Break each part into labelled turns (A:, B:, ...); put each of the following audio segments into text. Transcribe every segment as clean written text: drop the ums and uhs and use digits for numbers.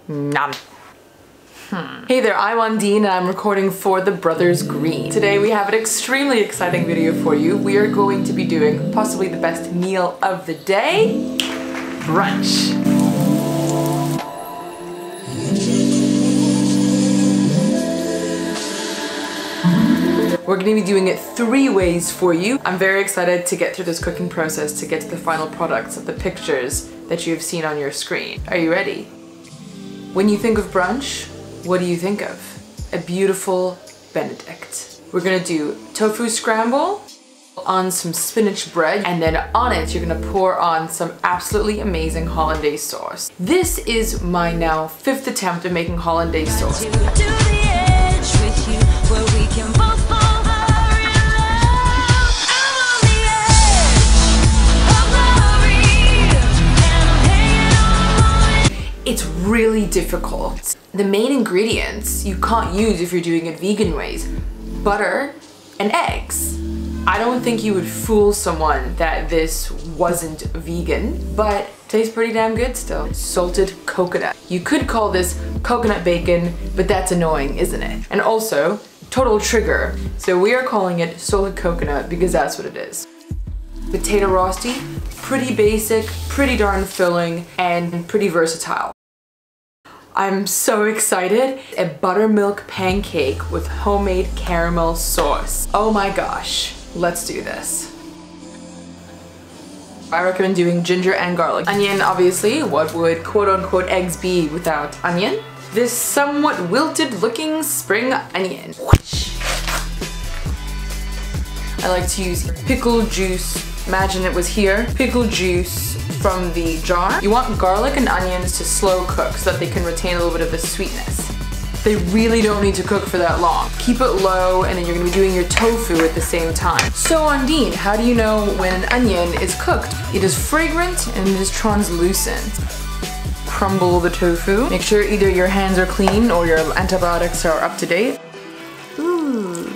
A: Nom. Hey there, I'm Undine and I'm recording for The Brothers Green. Today we have an extremely exciting video for you. We are going to be doing possibly the best meal of the day, brunch. We're going to be doing it 3 ways for you. I'm very excited to get through this cooking process to get to the final products of the pictures that you've seen on your screen. Are you ready? When you think of brunch, what do you think of? A beautiful Benedict. We're gonna do tofu scramble on some spinach bread, and then on it you're gonna pour on some absolutely amazing hollandaise sauce. This is my now 5th attempt at making hollandaise sauce. It's really difficult. The main ingredients you can't use if you're doing it vegan ways. Butter and eggs. I don't think you would fool someone that this wasn't vegan, but tastes pretty damn good still. Salted coconut. You could call this coconut bacon, but that's annoying, isn't it? And also, total trigger. So we are calling it salted coconut because that's what it is. Potato rosti, pretty basic, pretty darn filling, and pretty versatile. I'm so excited. A buttermilk pancake with homemade caramel sauce. Oh my gosh, let's do this. I recommend doing ginger and garlic. Onion, obviously. What would quote unquote eggs be without onion? This somewhat wilted looking spring onion. I like to use pickle juice. Imagine it was here. Pickle juice from the jar. You want garlic and onions to slow cook so that they can retain a little bit of the sweetness. They really don't need to cook for that long. Keep it low, and then you're gonna be doing your tofu at the same time. So Undine, how do you know when an onion is cooked? It is fragrant and it is translucent. Crumble the tofu. Make sure either your hands are clean or your antibiotics are up to date. Ooh.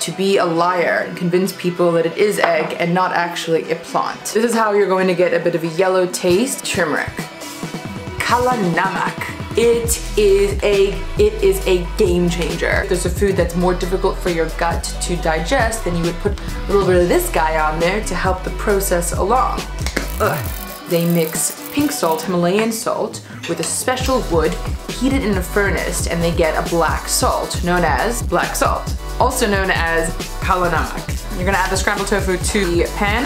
A: To be a liar and convince people that it is egg and not actually a plant. This is how you're going to get a bit of a yellow taste. Turmeric. Kala namak. It is a game changer. If there's a food that's more difficult for your gut to digest, then you would put a little bit of this guy on there to help the process along. Ugh. They mix pink salt, Himalayan salt, with a special wood, heat it in a furnace, and they get a black salt known as black salt, also known as kala namak. You're gonna add the scrambled tofu to the pan.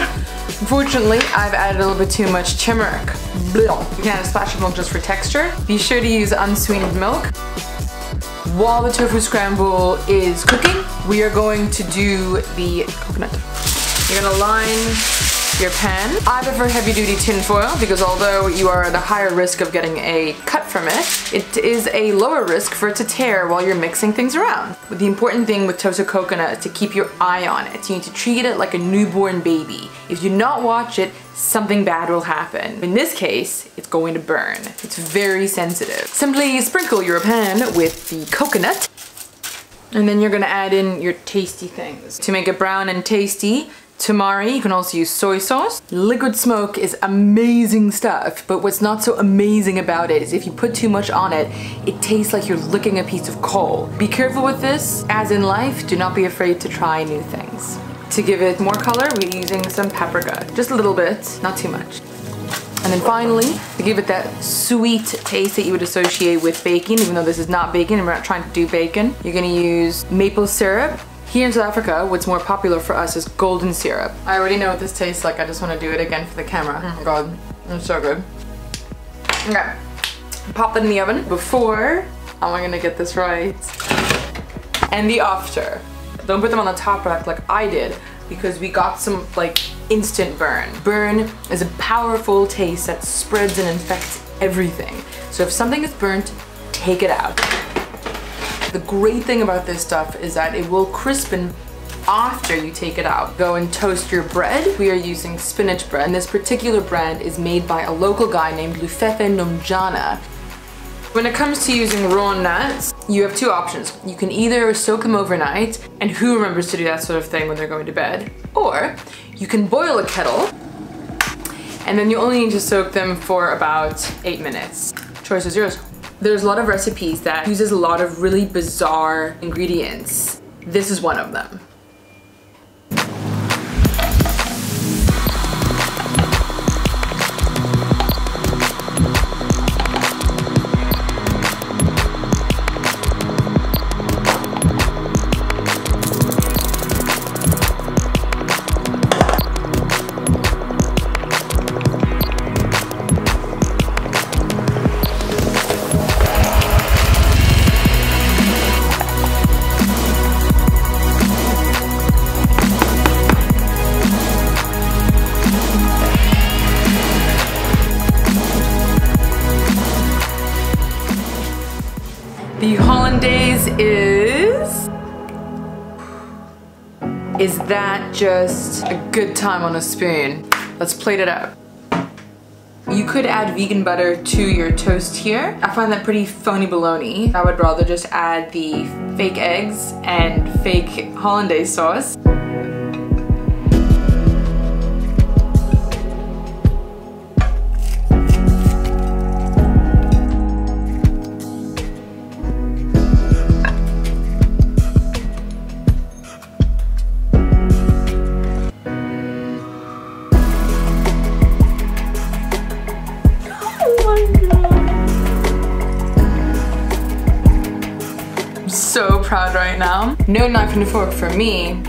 A: Unfortunately, I've added a little bit too much turmeric. You can add a splash of milk just for texture. Be sure to use unsweetened milk. While the tofu scramble is cooking, we are going to do the coconut. You're gonna line your pan. I prefer heavy duty tin foil because although you are at a higher risk of getting a cut from it, it is a lower risk for it to tear while you're mixing things around. But the important thing with toasted coconut is to keep your eye on it. You need to treat it like a newborn baby. If you not watch it, something bad will happen. In this case, it's going to burn. It's very sensitive. Simply sprinkle your pan with the coconut, and then you're gonna add in your tasty things. To make it brown and tasty, tamari, you can also use soy sauce. Liquid smoke is amazing stuff, but what's not so amazing about it is if you put too much on it, it tastes like you're licking a piece of coal. Be careful with this. As in life, do not be afraid to try new things. To give it more color, we're using some paprika. Just a little bit, not too much. And then finally, to give it that sweet taste that you would associate with bacon, even though this is not bacon and we're not trying to do bacon, you're gonna use maple syrup. Here in South Africa, what's more popular for us is golden syrup. I already know what this tastes like. I just want to do it again for the camera. Oh my god, it's so good. Okay, pop it in the oven. Before, how am I gonna get this right? And the after. Don't put them on the top rack like I did because we got some like instant burn. Burn is a powerful taste that spreads and infects everything. So if something is burnt, take it out. The great thing about this stuff is that it will crispen after you take it out. Go and toast your bread. We are using spinach bread, and this particular brand is made by a local guy named Lufefe Nomjana. When it comes to using raw nuts, you have 2 options. You can either soak them overnight, and who remembers to do that sort of thing when they're going to bed? Or you can boil a kettle and then you only need to soak them for about 8 minutes. Choice is yours. There's a lot of recipes that uses a lot of really bizarre ingredients. This is one of them. The hollandaise is that just a good time on a spoon? Let's plate it up. You could add vegan butter to your toast here. I find that pretty phony baloney. I would rather just add the fake eggs and fake hollandaise sauce. So proud right now. No knife and fork for me.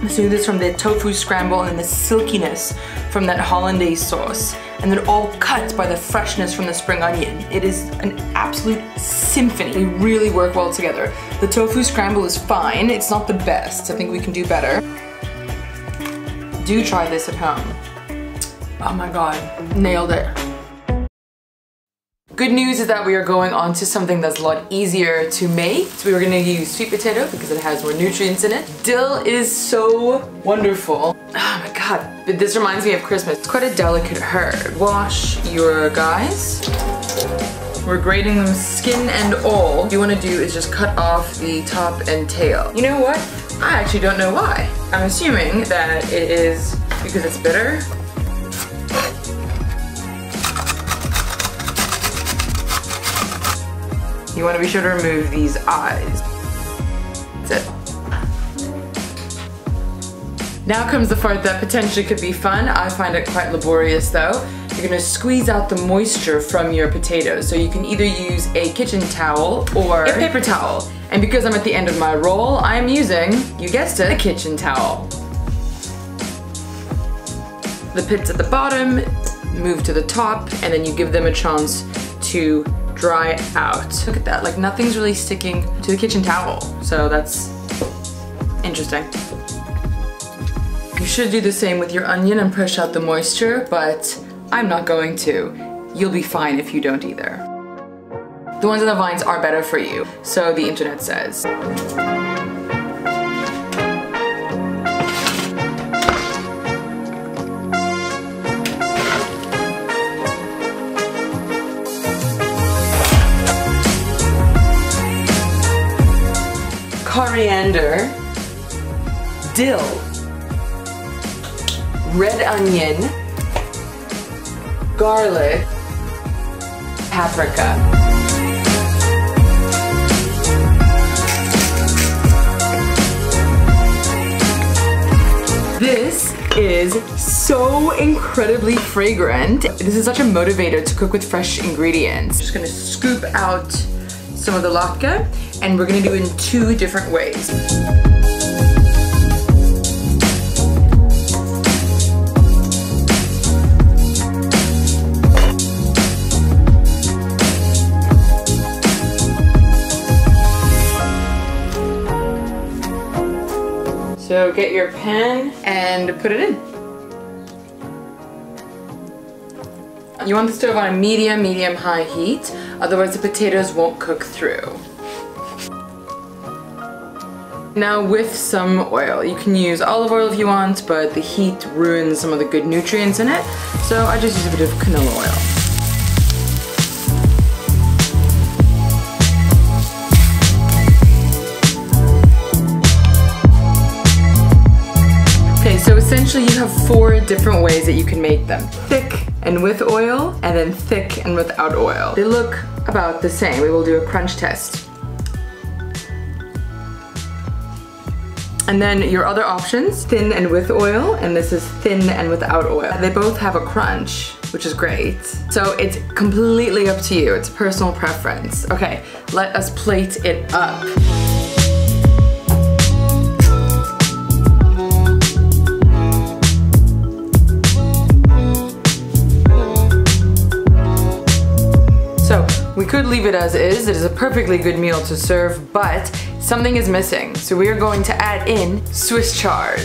A: Let's do this from the tofu scramble and the silkiness from that hollandaise sauce. And then all cut by the freshness from the spring onion. It is an absolute symphony. They really work well together. The tofu scramble is fine. It's not the best. I think we can do better. Do try this at home. Oh my God, nailed it. Good news is that we are going on to something that's a lot easier to make. So we're gonna use sweet potato because it has more nutrients in it. Dill is so wonderful. Oh my God, this reminds me of Christmas. It's quite a delicate herb. Wash your guys. We're grating them skin and all. What you wanna do is just cut off the top and tail. You know what? I actually don't know why. I'm assuming that it is because it's bitter. You want to be sure to remove these eyes. That's it. Now comes the part that potentially could be fun. I find it quite laborious though. You're gonna squeeze out the moisture from your potatoes. So you can either use a kitchen towel or a paper towel. And because I'm at the end of my roll, I'm using, you guessed it, a kitchen towel. The pits at the bottom move to the top, and then you give them a chance to dry out. Look at that, like nothing's really sticking to the kitchen towel. So that's interesting. You should do the same with your onion and push out the moisture, but I'm not going to. You'll be fine if you don't either. The ones on the vines are better for you, so the internet says. Coriander, dill, red onion, garlic, paprika. This is so incredibly fragrant. This is such a motivator to cook with fresh ingredients. I'm just gonna scoop out some of the latke, and we're gonna do it in 2 different ways. So get your pan and put it in. You want the stove on a medium-high heat, otherwise the potatoes won't cook through. Now with some oil. You can use olive oil if you want, but the heat ruins some of the good nutrients in it, so I just use a bit of canola oil. essentially you have 4 different ways that you can make them. Thick and with oil, and then thick and without oil. They look about the same. We will do a crunch test. And then your other options, thin and with oil, and this is thin and without oil. They both have a crunch, which is great. So it's completely up to you. It's personal preference. Okay, let us plate it up. So we could leave it as is. It is a perfectly good meal to serve, but something is missing. So we are going to add in Swiss chard.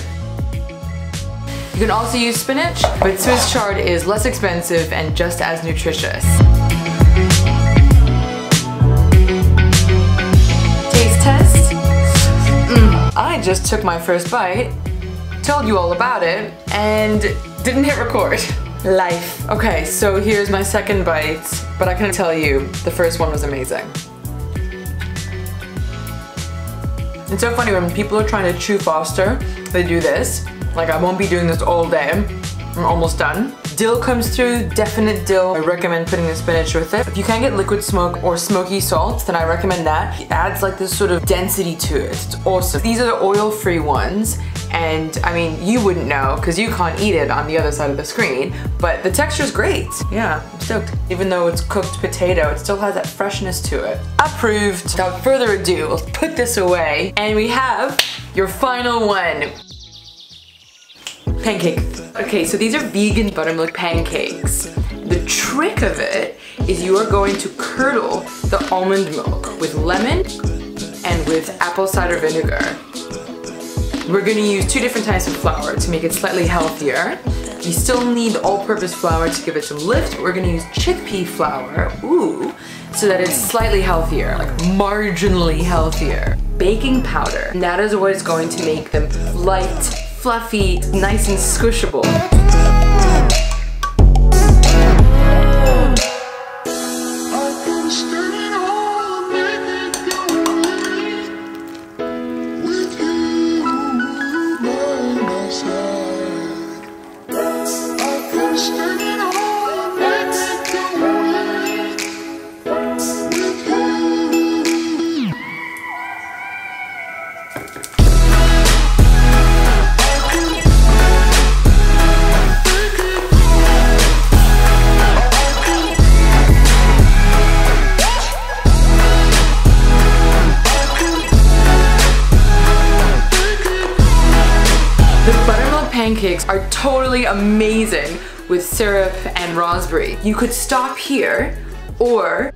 A: You can also use spinach, but Swiss chard is less expensive and just as nutritious. Taste test. I just took my first bite, told you all about it, and didn't hit record. Life. Okay, so here's my second bite, but I can tell you, the first one was amazing. It's so funny when people are trying to chew faster, they do this. Like, I won't be doing this all day. I'm almost done. Dill comes through, definite dill. I recommend putting the spinach with it. If you can't get liquid smoke or smoky salt, then I recommend that. It adds like this sort of density to it. It's awesome. These are the oil-free ones. And I mean, you wouldn't know because you can't eat it on the other side of the screen, but the texture's great. Yeah, I'm stoked. Even though it's cooked potato, it still has that freshness to it. Approved. Without further ado, let's put this away. And we have your final one. Pancakes. Okay, so these are vegan buttermilk pancakes. The trick of it is you are going to curdle the almond milk with lemon and with apple cider vinegar. We're going to use 2 different types of flour to make it slightly healthier. You still need all-purpose flour to give it some lift, but we're going to use chickpea flour, so that it's slightly healthier, like marginally healthier. Baking powder, and that is what is going to make them light, fluffy, nice and squishable. Pancakes are totally amazing with syrup and raspberry. You could stop here, or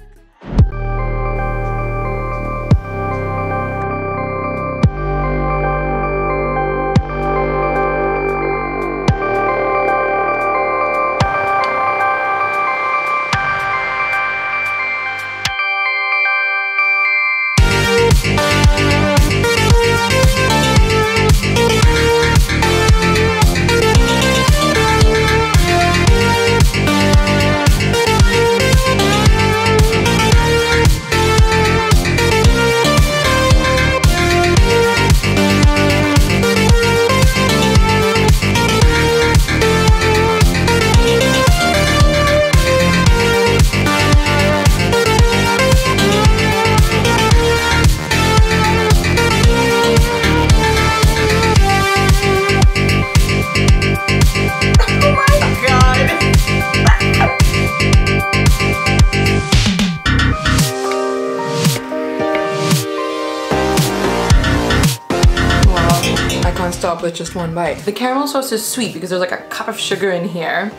A: stop with just one bite. The caramel sauce is sweet because there's like a cup of sugar in here.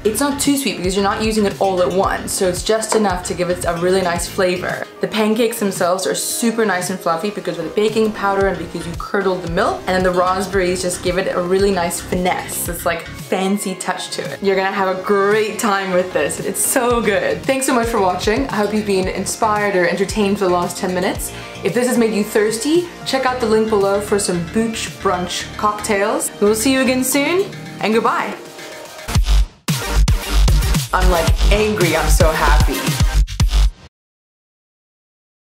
A: It's not too sweet because you're not using it all at once, so it's just enough to give it a really nice flavor. The pancakes themselves are super nice and fluffy because of the baking powder and because you curdled the milk, and then the raspberries just give it a really nice finesse. It's like fancy touch to it. You're gonna have a great time with this. It's so good. Thanks so much for watching. I hope you've been inspired or entertained for the last 10 minutes. If this has made you thirsty, check out the link below for some booch brunch cocktails. We'll see you again soon, and goodbye. I'm like angry, I'm so happy.